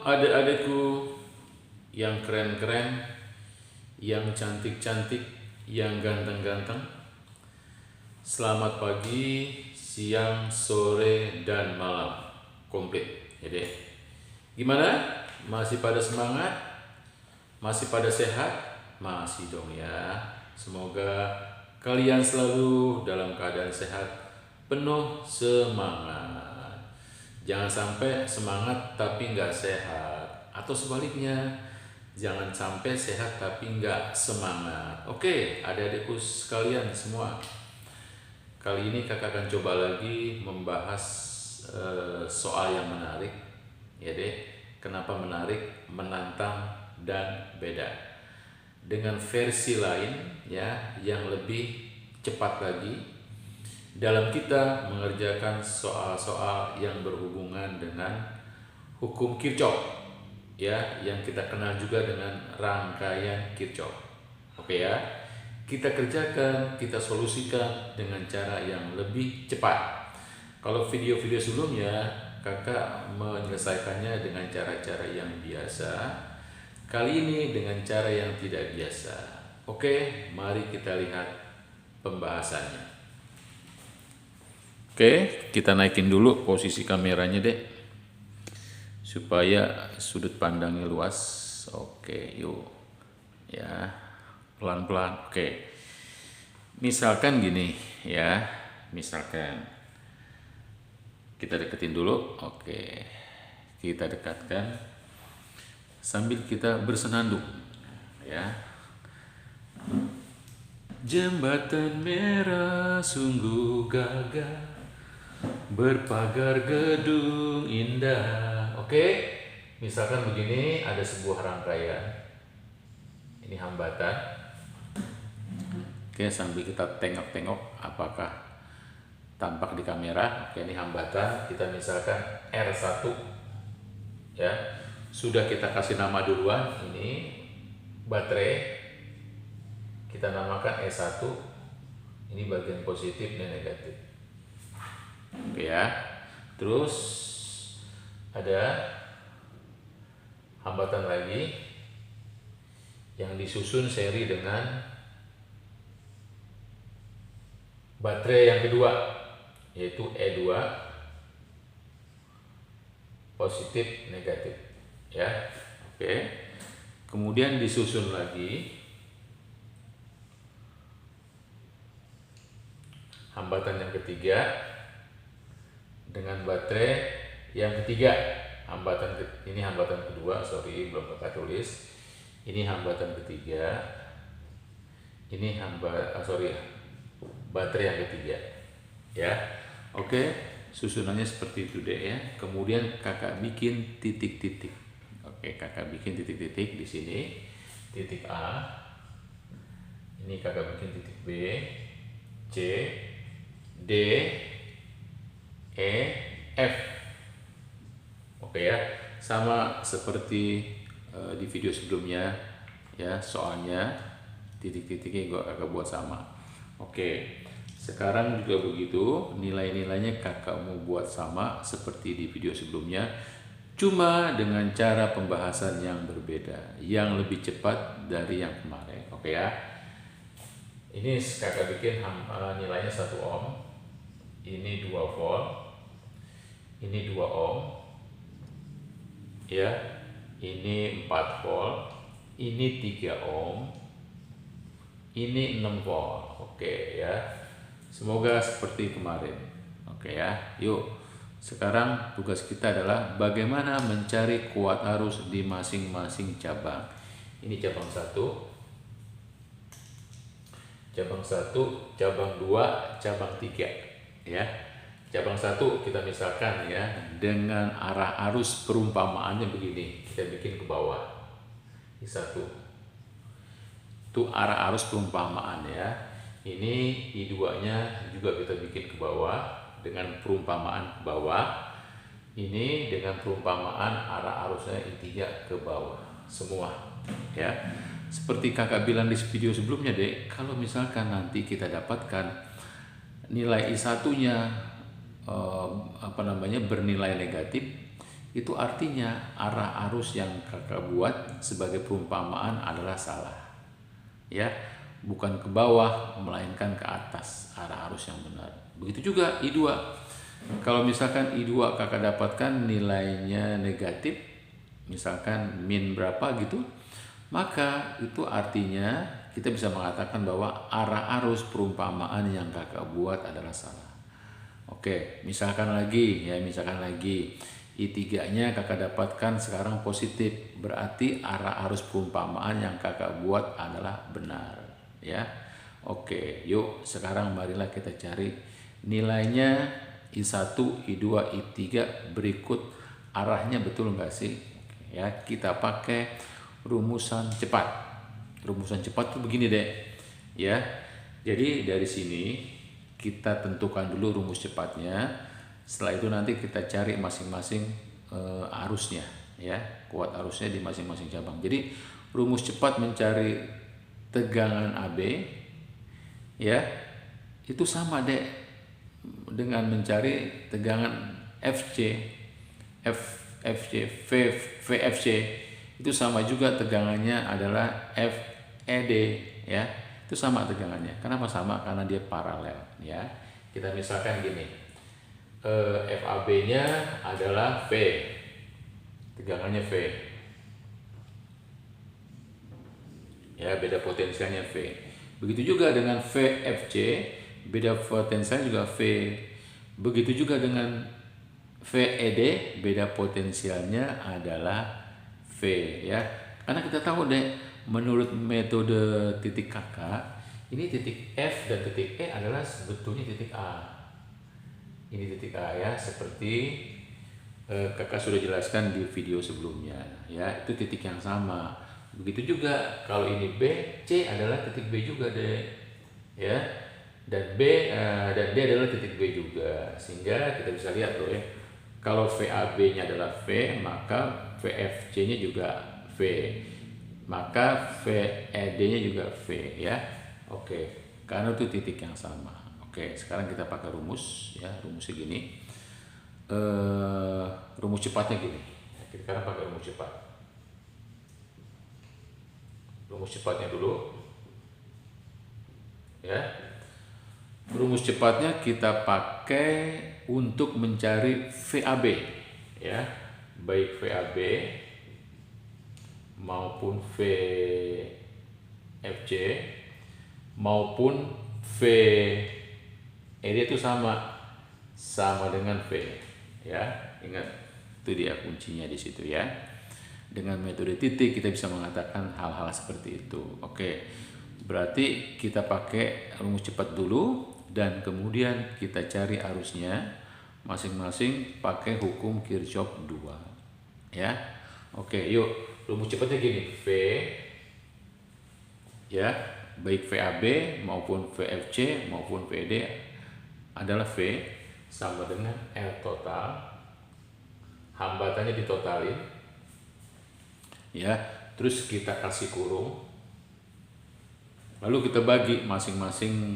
adik-adikku yang keren-keren, yang cantik-cantik, yang ganteng-ganteng. Selamat pagi, siang, sore, dan malam. Komplit. Jadi, gimana? Masih pada semangat? Masih pada sehat? Masih dong ya. Semoga kalian selalu dalam keadaan sehat, penuh semangat. Jangan sampai semangat tapi nggak sehat, atau sebaliknya, jangan sampai sehat tapi nggak semangat. Oke, adik-adikku sekalian semua, kali ini kakak akan coba lagi membahas soal yang menarik, ya deh. Kenapa menarik, menantang, dan beda. Dengan versi lain, ya, yang lebih cepat lagi dalam kita mengerjakan soal-soal yang berhubungan dengan hukum Kirchhoff, ya, yang kita kenal juga dengan rangkaian Kirchhoff. Oke ya, kita kerjakan, kita solusikan dengan cara yang lebih cepat. Kalau video-video sebelumnya kakak menyelesaikannya dengan cara-cara yang biasa, kali ini dengan cara yang tidak biasa. Oke, mari kita lihat pembahasannya. Oke, kita naikin dulu posisi kameranya deh, supaya sudut pandangnya luas. Oke, yuk, ya, pelan-pelan. Oke, misalkan gini, ya, misalkan kita deketin dulu. Oke, kita dekatkan sambil kita bersenandung, ya. Jembatan merah sungguh gagah, berpagar gedung indah. Oke, misalkan begini, ada sebuah rangkaian. Ini hambatan. Oke, sambil kita tengok-tengok apakah tampak di kamera. Oke, ini hambatan. Kita misalkan R1, ya. Sudah kita kasih nama duluan. Ini baterai. Kita namakan E1. Ini bagian positif dan negatif. Oke ya. Terus ada hambatan lagi yang disusun seri dengan baterai yang kedua, yaitu E2, positif negatif, ya. Oke. Kemudian disusun lagi hambatan yang ketiga dengan baterai yang ketiga. Ini hambatan kedua, sorry, belum kakak tulis. Ini hambatan ketiga. Ini baterai yang ketiga, ya. Oke, susunannya seperti itu deh ya. Kemudian kakak bikin titik-titik. Oke, kakak bikin titik-titik di sini. Titik A. Ini kakak bikin titik B, C, D, E, F. Oke ya, sama seperti di video sebelumnya ya, soalnya titik-titiknya gue kakak buat sama. Oke, sekarang juga begitu, nilai-nilainya kakak mau buat sama seperti di video sebelumnya, cuma dengan cara pembahasan yang berbeda, yang lebih cepat dari yang kemarin. Oke ya, ini kakak bikin nilainya 1 ohm, ini 2 volt, ini 2 ohm, ya, ini 4 volt, ini 3 ohm, ini 6 volt. Oke ya, semoga seperti kemarin. Oke ya, yuk, sekarang tugas kita adalah bagaimana mencari kuat arus di masing-masing cabang. Ini cabang 1, cabang 1, cabang 2, cabang 3, ya. Cabang 1 kita misalkan ya, dengan arah arus perumpamaannya begini, kita bikin ke bawah. Ini 1. Itu arah arus perumpamaan ya. Ini I2-nya juga kita bikin ke bawah dengan perumpamaan ke bawah. Ini dengan perumpamaan arah arusnya I3 ke bawah semua, ya. Seperti kakak bilang di video sebelumnya deh, kalau misalkan nanti kita dapatkan nilai I1-nya bernilai negatif, itu artinya arah arus yang kakak buat sebagai perumpamaan adalah salah. Ya, bukan ke bawah melainkan ke atas arah arus yang benar. Begitu juga I2. Kalau misalkan I2 kakak dapatkan nilainya negatif, misalkan min berapa gitu, maka itu artinya kita bisa mengatakan bahwa arah arus perumpamaan yang kakak buat adalah salah. Oke, misalkan lagi I3-nya kakak dapatkan sekarang positif, berarti arah arus perumpamaan yang kakak buat adalah benar, ya. Oke, yuk sekarang marilah kita cari nilainya I1, I2, I3 berikut arahnya betul nggak sih? Ya, kita pakai rumusan cepat. Rumusan cepat tuh begini deh, ya. Jadi dari sini kita tentukan dulu rumus cepatnya. Setelah itu nanti kita cari masing-masing arusnya, ya, kuat arusnya di masing-masing cabang. Jadi rumus cepat mencari tegangan AB, ya, itu sama deh dengan mencari tegangan VFC itu sama juga tegangannya adalah FED, ya, itu sama tegangannya. Kenapa sama? Karena dia paralel, ya. Kita misalkan gini. FAB-nya adalah V, tegangannya V, ya, beda potensialnya V. Begitu juga dengan VFC, beda potensialnya juga V. Begitu juga dengan VED, beda potensialnya adalah V, ya. Karena kita tahu deh, menurut metode titik kakak, ini titik F dan titik E adalah sebetulnya titik A. Ini titik A, ya, seperti kakak sudah jelaskan di video sebelumnya, ya, itu titik yang sama. Begitu juga kalau ini B, C adalah titik B juga deh, ya, dan D adalah titik B juga, sehingga kita bisa lihat loh, ya, kalau VAB-nya adalah V, maka VFC-nya juga V, maka VED-nya juga V, ya. Oke, karena itu titik yang sama. Oke, sekarang kita pakai rumus, ya, rumusnya gini. Rumus cepatnya gini. Kita sekarang pakai rumus cepat. Rumus cepatnya dulu, ya. Rumus cepatnya kita pakai untuk mencari VAB, ya, baik VAB maupun VFC maupun VED itu sama dengan V, ya. Ingat, itu dia kuncinya di situ, ya. Dengan metode titik kita bisa mengatakan hal-hal seperti itu. Oke, berarti kita pakai rumus cepat dulu dan kemudian kita cari arusnya masing-masing pakai hukum Kirchhoff 2, ya. Oke, yuk, rumus cepatnya gini. V, ya, baik VAB maupun VFC maupun VED adalah V sama dengan L total, hambatannya ditotalin, ya, terus kita kasih kurung, lalu kita bagi masing-masing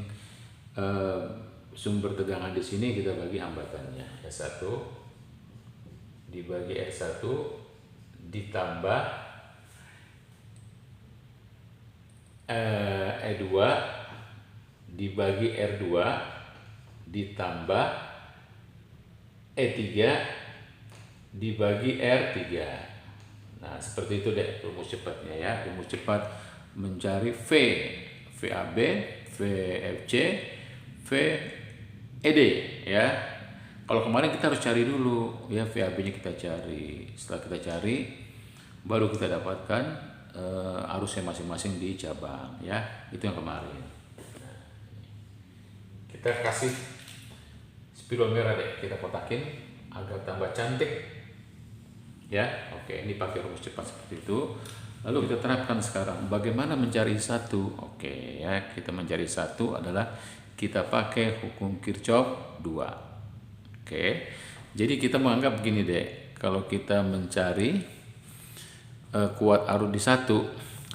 sumber tegangan di sini, kita bagi hambatannya. S1 dibagi R1 ditambah E2 dibagi R2 ditambah E3 dibagi R3. Nah, seperti itu deh rumus cepatnya, ya. Rumus cepat mencari V, VAB, VFC, VED, ya. Kalau kemarin kita harus cari dulu, ya, VAB-nya kita cari. Setelah kita cari, baru kita dapatkan arusnya masing-masing di cabang, ya. Itu yang kemarin. Nah, kita kasih spidol merah deh, kita kotakin agar tambah cantik, ya. Oke, ini pakai rumus cepat seperti itu. Lalu kita terapkan sekarang bagaimana mencari satu. Oke, ya, kita mencari satu adalah kita pakai hukum Kirchhoff 2. Oke, jadi kita menganggap begini deh, kalau kita mencari kuat arus di satu,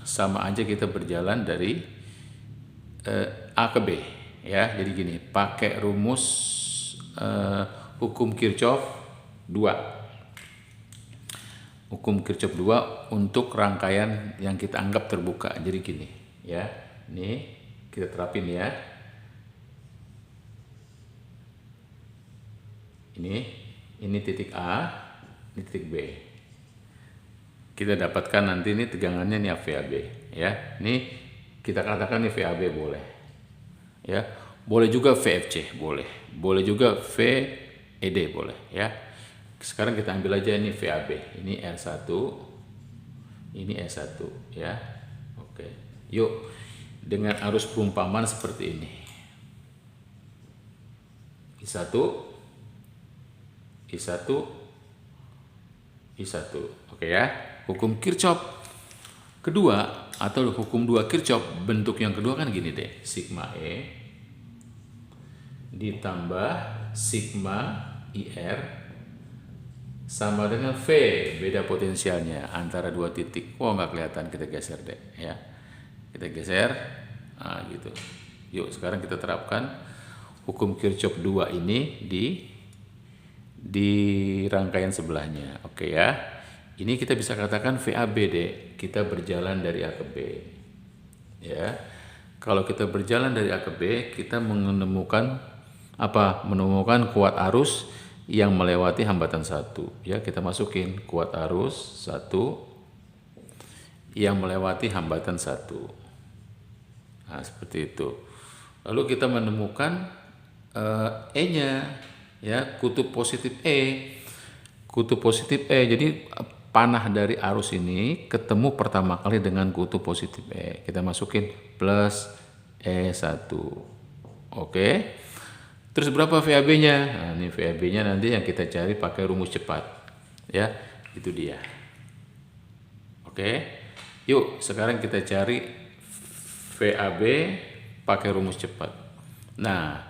sama aja kita berjalan dari A ke B, ya. Jadi gini, pakai rumus hukum Kirchhoff 2. hukum Kirchhoff 2 untuk rangkaian yang kita anggap terbuka. Jadi gini ya, ini kita terapin ya. Ini titik A, ini titik B. Kita dapatkan nanti ini tegangannya nih VAB ya. Ini kita katakan ini VAB boleh. Ya. Boleh juga VFC, boleh. Boleh juga VED boleh ya. Sekarang kita ambil aja ini VAB. Ini R1. Ini S1 ya. Oke. Yuk dengan arus perumpamaan seperti ini. I1 I1 oke ya. Hukum Kirchhoff kedua atau hukum 2 Kirchhoff bentuk yang kedua kan gini deh, sigma E ditambah sigma IR sama dengan V, beda potensialnya antara dua titik. Nggak kelihatan, kita geser deh ya, kita geser gitu. Yuk sekarang kita terapkan hukum Kirchhoff 2 ini di rangkaian sebelahnya. Oke ya. Ini kita bisa katakan VAB deh. Kita berjalan dari A ke B. Ya. Kalau kita berjalan dari A ke B, kita menemukan menemukan kuat arus yang melewati hambatan 1. Ya, kita masukin kuat arus 1 yang melewati hambatan 1. Nah, seperti itu. Lalu kita menemukan E-nya. Ya, kutub positif E. Jadi panah dari arus ini ketemu pertama kali dengan kutub positif E. Kita masukin plus E1. Oke. Terus berapa VAB-nya? Nah, ini VAB-nya nanti yang kita cari pakai rumus cepat. Ya, itu dia. Oke. Yuk, sekarang kita cari VAB pakai rumus cepat. Nah,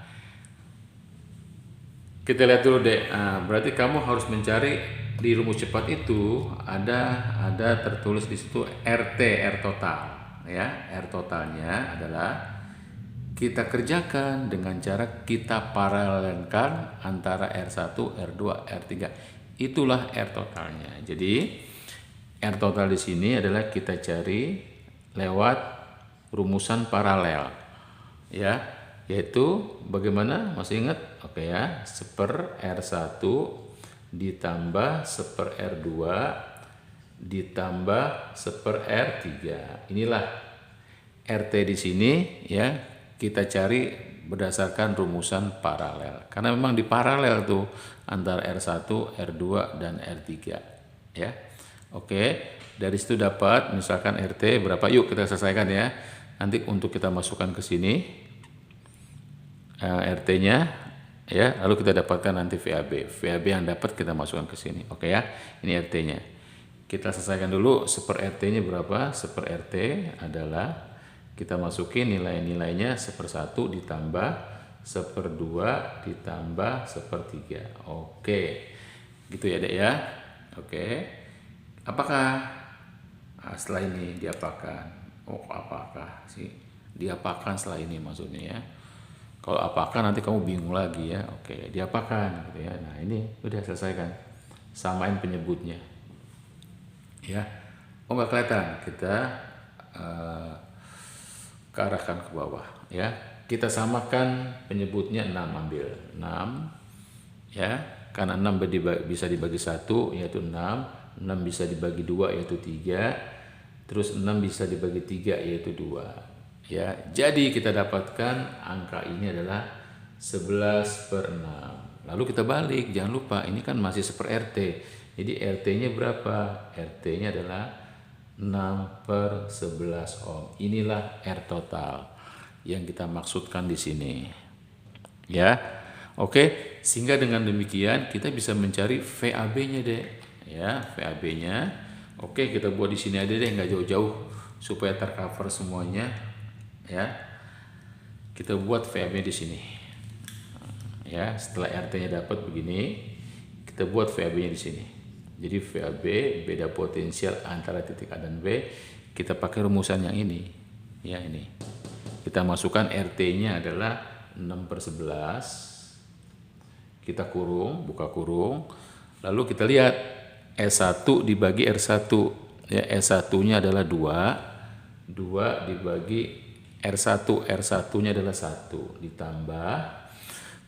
kita lihat dulu deh. Berarti kamu harus mencari di rumus cepat itu ada tertulis di situ RT, R total ya. R totalnya adalah kita kerjakan dengan cara kita paralelkan antara R1, R2, R3. Itulah R totalnya. Jadi R total di sini adalah kita cari lewat rumusan paralel ya. Yaitu bagaimana, masih ingat? Oke ya, 1/R1 ditambah 1/R2 ditambah 1/R3. Inilah RT di sini ya, kita cari berdasarkan rumusan paralel. Karena memang di paralel tuh antara R1, R2 dan R3 ya. Oke, dari situ dapat misalkan RT berapa? Yuk kita selesaikan ya. Nanti untuk kita masukkan ke sini RT-nya ya, lalu kita dapatkan nanti VAB yang dapat kita masukkan ke sini. Oke ya, ini RT-nya. Kita selesaikan dulu 1/RT-nya berapa? 1/RT adalah kita masukin nilai-nilainya 1/1 ditambah 1/2 ditambah 1/3. Oke. Gitu ya, Dek ya. Oke. Apakah setelah ini diapakan? Apakah sih? Diapakan setelah ini maksudnya ya. Kalau apakah nanti kamu bingung lagi ya. Oke, diapakan gitu ya. Nah, ini udah selesaikan. Samain penyebutnya. Ya. Nggak kelihatan. Kita kearahkan ke bawah ya. Kita samakan penyebutnya 6, ambil 6 ya. Karena 6 bisa dibagi 1 yaitu 6 bisa dibagi 2 yaitu 3. Terus 6 bisa dibagi 3 yaitu 2. Ya, jadi kita dapatkan angka ini adalah 11/6. Lalu kita balik, jangan lupa ini kan masih 1/RT. Jadi RT-nya berapa? RT-nya adalah 6/11 ohm. Inilah R total yang kita maksudkan di sini. Ya. Oke, sehingga dengan demikian kita bisa mencari VAB-nya deh. Ya, VAB-nya. Oke, kita buat di sini aja deh, nggak jauh-jauh supaya tercover semuanya. Ya, kita buat VAB di sini. Ya, setelah RT-nya dapat begini, kita buat VAB-nya di sini. Jadi VAB beda potensial antara titik A dan B. Kita pakai rumusan yang ini. Ya, ini. Kita masukkan RT-nya adalah 6/11. Kita kurung, buka kurung. Lalu kita lihat S1 dibagi R1. Ya, S1-nya adalah 2 dibagi R1, R1-nya adalah 1 ditambah.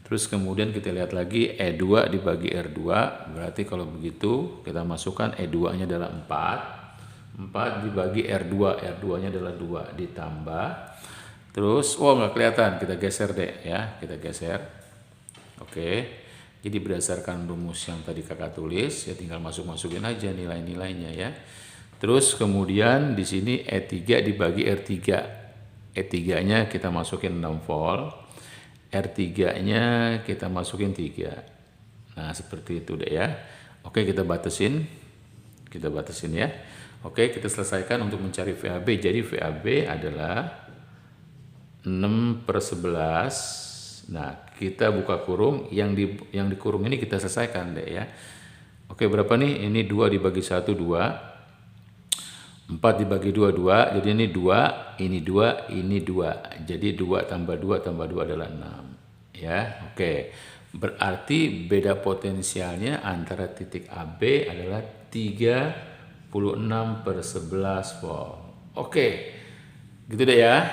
Terus kemudian kita lihat lagi E2 dibagi R2, berarti kalau begitu kita masukkan E2-nya adalah 4 dibagi R2, R2-nya adalah 2 ditambah. Terus, nggak kelihatan, kita geser deh ya, kita geser. Oke, jadi berdasarkan rumus yang tadi kakak tulis, ya tinggal masukin aja nilai-nilainya ya. Terus kemudian di sini E3 dibagi R3. E3-nya kita masukin 6 volt, R3-nya kita masukin 3. Nah, seperti itu deh ya. Oke, kita batasin ya. Oke, kita selesaikan untuk mencari VAB. Jadi VAB adalah 6/11. Nah, kita buka kurung, yang di kurung ini kita selesaikan deh ya. Oke, berapa nih? Ini 2 dibagi 1, 2. 4 dibagi 2, 2. Jadi ini 2, ini 2, ini 2. Jadi 2 tambah 2 tambah 2 adalah 6. Ya, oke. Berarti beda potensialnya antara titik AB adalah 36/11 volt. Oke, gitu deh ya.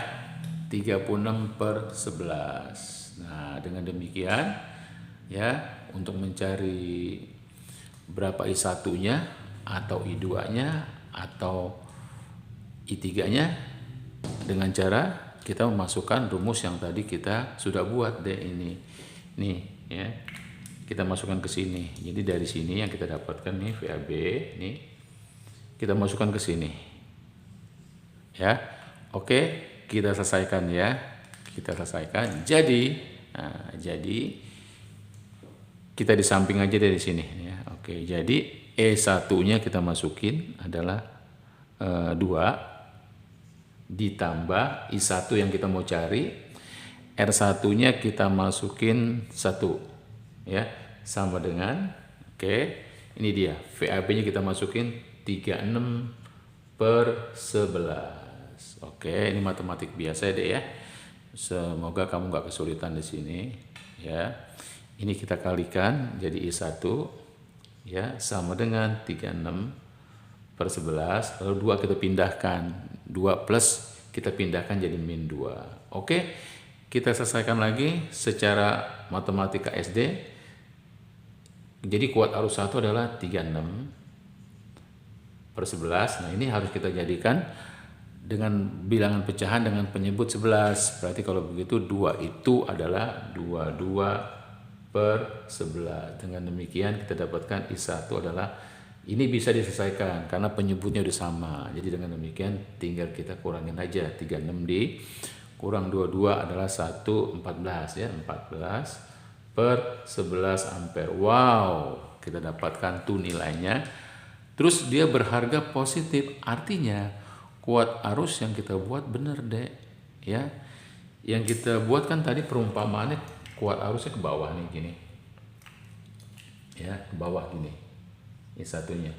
36/11. Nah, dengan demikian ya, untuk mencari berapa I1-nya atau I2-nya atau I3-nya dengan cara kita memasukkan rumus yang tadi kita sudah buat deh ini. Nih ya. Kita masukkan ke sini. Jadi dari sini yang kita dapatkan nih VAB nih. Kita masukkan ke sini. Ya. Oke, kita selesaikan ya. Kita selesaikan. Jadi kita di samping aja dari sini ya. Oke, jadi E1-nya kita masukin adalah 2 ditambah I1 yang kita mau cari, R1-nya kita masukin 1 ya, sama dengan ini dia VAB-nya kita masukin 36/11. Oke, ini matematik biasa deh ya. Semoga kamu nggak kesulitan di sini ya. Ini kita kalikan jadi I1 ya, sama dengan 36/11, lalu 2 kita pindahkan, 2 plus kita pindahkan jadi min 2. Oke, kita selesaikan lagi secara matematika SD. Jadi kuat arus 1 adalah 36/11. Nah, ini harus kita jadikan dengan bilangan pecahan dengan penyebut 11. Berarti kalau begitu 2 itu adalah 22/11. Dengan demikian kita dapatkan I1 adalah, ini bisa diselesaikan karena penyebutnya udah sama. Jadi dengan demikian tinggal kita kurangin aja. 36 kurang 22 adalah 14 ya. 14/11 ampere. Wow, kita dapatkan tuh nilainya. Terus dia berharga positif. Artinya kuat arus yang kita buat bener deh ya. Yang kita buat kan tadi perumpamaannya kuat arusnya ke bawah nih gini. Ya, ke bawah gini. Ini satunya.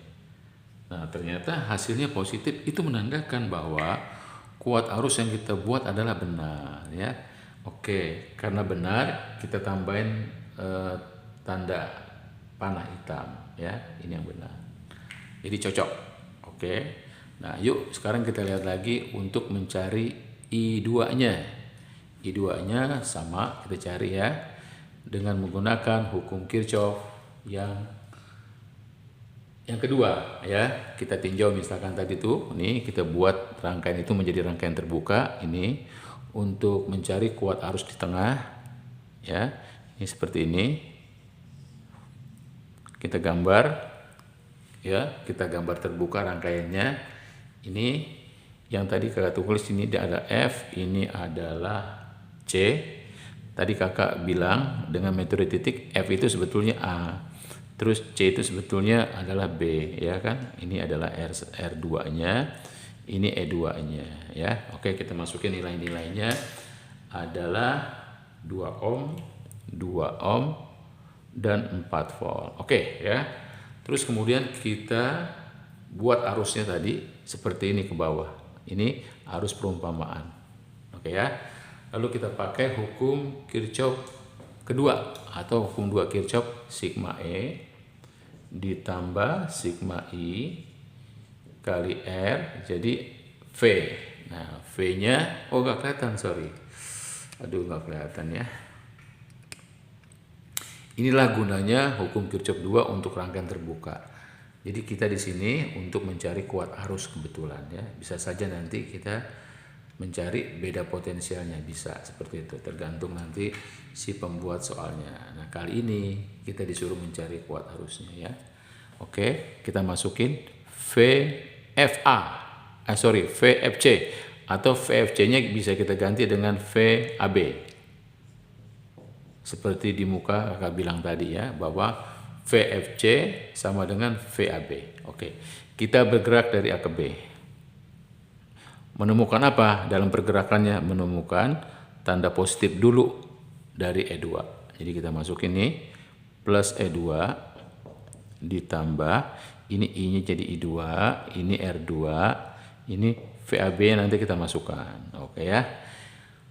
Nah, ternyata hasilnya positif. Itu menandakan bahwa kuat arus yang kita buat adalah benar ya. Oke, karena benar kita tambahin tanda panah hitam ya. Ini yang benar. Jadi cocok. Oke. Nah, yuk sekarang kita lihat lagi untuk mencari I2-nya. I2-nya sama kita cari ya dengan menggunakan hukum Kirchhoff yang kedua ya. Kita tinjau misalkan tadi tuh, nih kita buat rangkaian itu menjadi rangkaian terbuka ini untuk mencari kuat arus di tengah ya. Ini seperti ini. Kita gambar ya, kita gambar terbuka rangkaiannya. Ini yang tadi kakak tulis, ini ada F, ini adalah C. Tadi kakak bilang dengan metode titik F itu sebetulnya A. Terus C itu sebetulnya adalah B ya kan. Ini adalah R2-nya, ini E2-nya ya. Oke, kita masukin nilai-nilainya adalah 2 ohm, 2 ohm dan 4 volt. Oke ya. Terus kemudian kita buat arusnya tadi seperti ini ke bawah. Ini arus perumpamaan. Oke ya. Lalu kita pakai hukum Kirchhoff kedua atau hukum 2 Kirchhoff sigma E ditambah sigma I kali R jadi V. Nah, V-nya, oh nggak kelihatan, sorry. Aduh, nggak kelihatan ya. Inilah gunanya hukum Kirchhoff 2 untuk rangkaian terbuka. Jadi kita di sini untuk mencari kuat arus kebetulan ya. Bisa saja nanti kita mencari beda potensialnya, bisa seperti itu. Tergantung nanti si pembuat soalnya. Nah, kali ini kita disuruh mencari kuat arusnya ya. Oke, kita masukin VFC atau VFC-nya bisa kita ganti dengan VAB. Seperti di muka kakak bilang tadi ya, bahwa VFC sama dengan VAB. Oke, kita bergerak dari A ke B. Menemukan apa? Dalam pergerakannya menemukan tanda positif dulu dari E2. Jadi kita masukin ini plus E2 ditambah, ini I-nya jadi I2, ini R2, ini VAB nanti kita masukkan. Oke ya.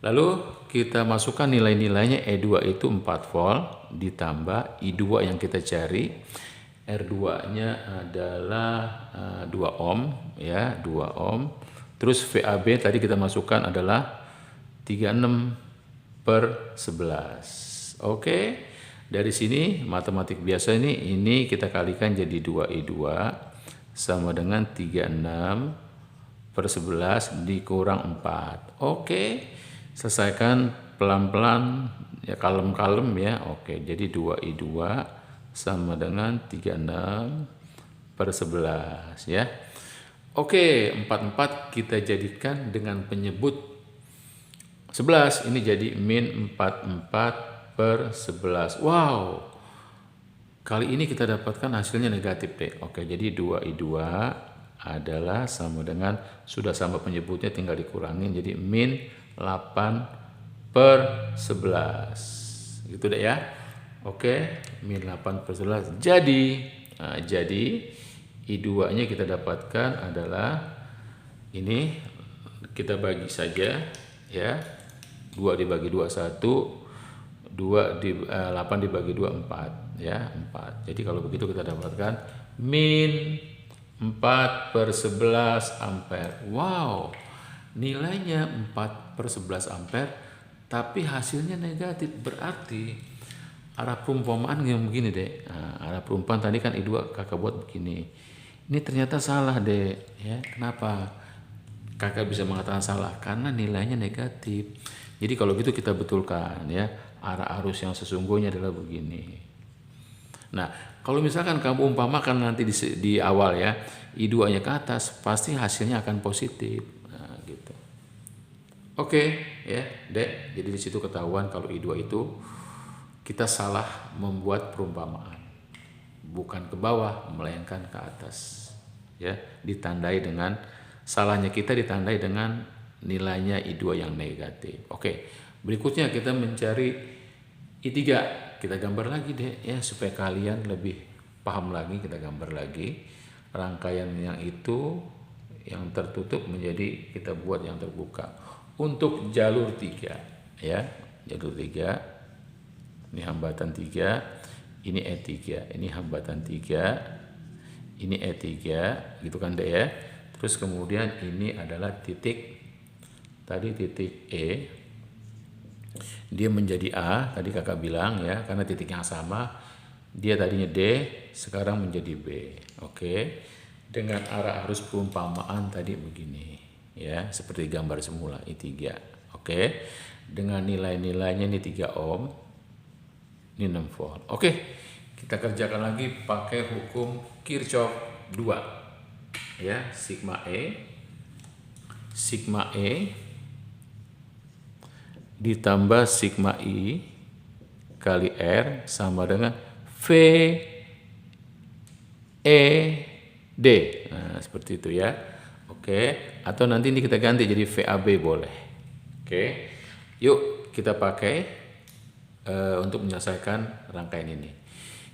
Lalu kita masukkan nilai-nilainya. E2 itu 4 volt ditambah I2 yang kita cari. R2-nya adalah 2 ohm ya, 2 ohm. Terus VAB tadi kita masukkan adalah 36/11. Oke. Dari sini matematik biasa ini kita kalikan jadi 2I2 sama dengan 36/11 dikurang 4. Oke. Selesaikan pelan-pelan ya, kalem-kalem ya. Oke, jadi 2I2 sama dengan 36/11 ya. Oke, 44 kita jadikan dengan penyebut 11. Ini jadi min 44/11. Wow. Kali ini kita dapatkan hasilnya negatif deh. Oke, jadi 2I2 adalah sama dengan, sudah sama penyebutnya tinggal dikurangin jadi min 8/11 gitu deh ya. Oke, min 8/11 jadi I2 nya kita dapatkan adalah ini, kita bagi saja ya, 2 dibagi 2 1, 8 dibagi 2 4 ya, 4. Jadi kalau begitu kita dapatkan min 4/11 ampere. Wow, nilainya 4/11 ampere, tapi hasilnya negatif. Berarti arah perumpamaan yang begini deh. Nah, arah perumpamaan tadi kan I2 kakak buat begini. Ini ternyata salah deh ya. Kenapa kakak bisa mengatakan salah? Karena nilainya negatif. Jadi kalau gitu kita betulkan ya, arah arus yang sesungguhnya adalah begini. Nah, kalau misalkan kamu umpamakan nanti di awal ya, I2-nya ke atas, pasti hasilnya akan positif. Nah, gitu. Oke, ya, Dek. Jadi di situ ketahuan kalau I2 itu kita salah membuat perumpamaan. Bukan ke bawah, melainkan ke atas. Ya, ditandai dengan salahnya kita ditandai dengan nilainya I2 yang negatif. Oke. Berikutnya kita mencari I3. Kita gambar lagi deh ya, supaya kalian lebih paham lagi. Kita gambar lagi rangkaian yang itu yang tertutup menjadi kita buat yang terbuka. Untuk jalur 3 ya, jalur 3 ini hambatan 3, ini E3, ini hambatan 3, ini E3 gitu kan deh ya. Terus kemudian ini adalah titik, tadi titik E, dia menjadi A, tadi kakak bilang ya, karena titiknya sama. Dia tadinya D, sekarang menjadi B. Oke. Dengan arah arus perumpamaan tadi begini ya, seperti gambar semula I3. Oke. Dengan nilai-nilainya ini 3 ohm, ini 6 volt. Oke. Kita kerjakan lagi pakai hukum Kirchhoff 2. Ya, sigma E ditambah sigma I kali R sama dengan V E D. Nah, seperti itu ya. Oke, atau nanti ini kita ganti jadi VAB boleh. Oke. Yuk kita pakai untuk menyelesaikan rangkaian ini.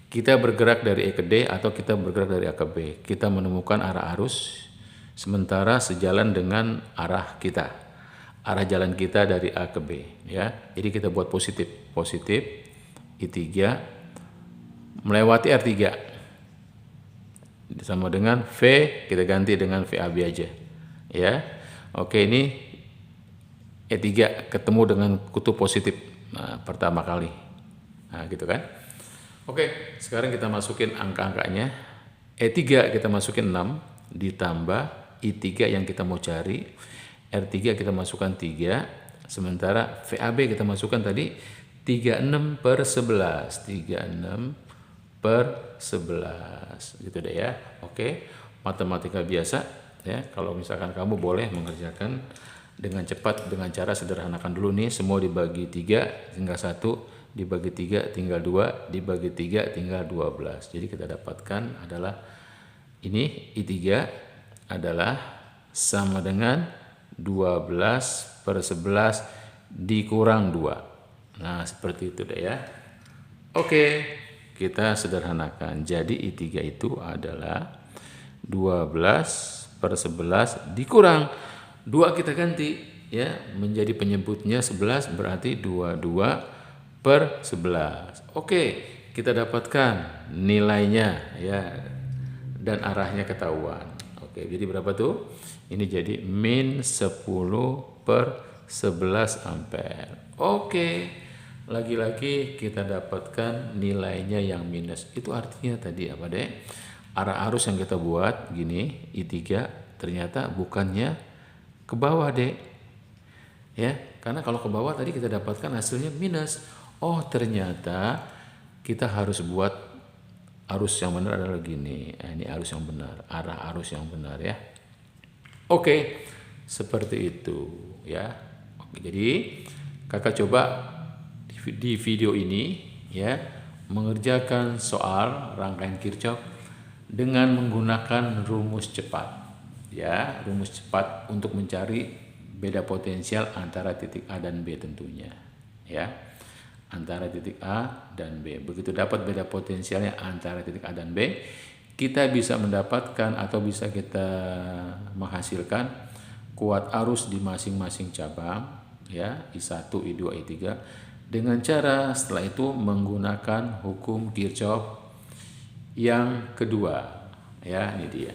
Kita bergerak dari E ke D atau kita bergerak dari A ke B. Kita menemukan arah arus sementara sejalan dengan arah kita. Arah jalan kita dari A ke B ya. Jadi kita buat positif I3 melewati R3. sama dengan V, kita ganti dengan VAB aja. Ya. Oke, ini E3 ketemu dengan kutub positif pertama kali. Nah, gitu kan. Oke, sekarang kita masukin angka-angkanya. E3 kita masukin 6 ditambah I3 yang kita mau cari. R3 kita masukkan 3, sementara VAB kita masukkan tadi 36/11. 36/11 gitu deh ya. Oke, matematika biasa ya. Kalau misalkan kamu boleh mengerjakan dengan cepat dengan cara sederhanakan dulu nih, semua dibagi 3 tinggal 1, dibagi 3 tinggal 2, dibagi 3 tinggal 12. Jadi kita dapatkan adalah ini I3 adalah sama dengan 12/11 dikurang 2. Nah, seperti itu deh ya. Oke, kita sederhanakan. Jadi I3 itu adalah 12/11 dikurang 2, kita ganti ya menjadi penyebutnya 11, berarti 22/11. Oke, kita dapatkan nilainya ya dan arahnya ketahuan. Oke, jadi berapa tuh? Ini jadi min 10/11 ampere. Oke, lagi-lagi kita dapatkan nilainya yang minus. Itu artinya tadi apa deh? Arah arus yang kita buat gini, I3 ternyata bukannya ke bawah deh. Ya, karena kalau ke bawah tadi kita dapatkan hasilnya minus. Oh, ternyata kita harus buat arus yang benar adalah gini. Ini arus yang benar, arah arus yang benar ya. Oke, seperti itu ya. Oke, jadi kakak coba di video ini ya mengerjakan soal rangkaian Kirchhoff dengan menggunakan rumus cepat. Ya, rumus cepat untuk mencari beda potensial antara titik A dan B tentunya. Ya, antara titik A dan B. Begitu dapat beda potensialnya antara titik A dan B, kita bisa mendapatkan atau bisa kita menghasilkan kuat arus di masing-masing cabang, ya, I1, I2, I3, dengan cara setelah itu menggunakan hukum Kirchhoff yang kedua. Ya, ini dia.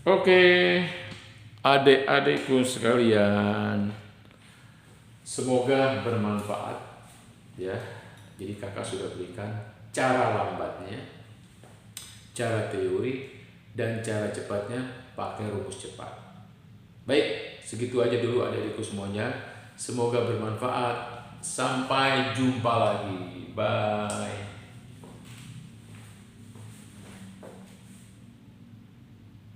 Oke, adik-adikku sekalian, semoga bermanfaat ya. Jadi kakak sudah berikan cara lambatnya, cara teori, dan cara cepatnya pakai rumus cepat. Baik, segitu aja dulu adik-adikku semuanya. Semoga bermanfaat. Sampai jumpa lagi. Bye.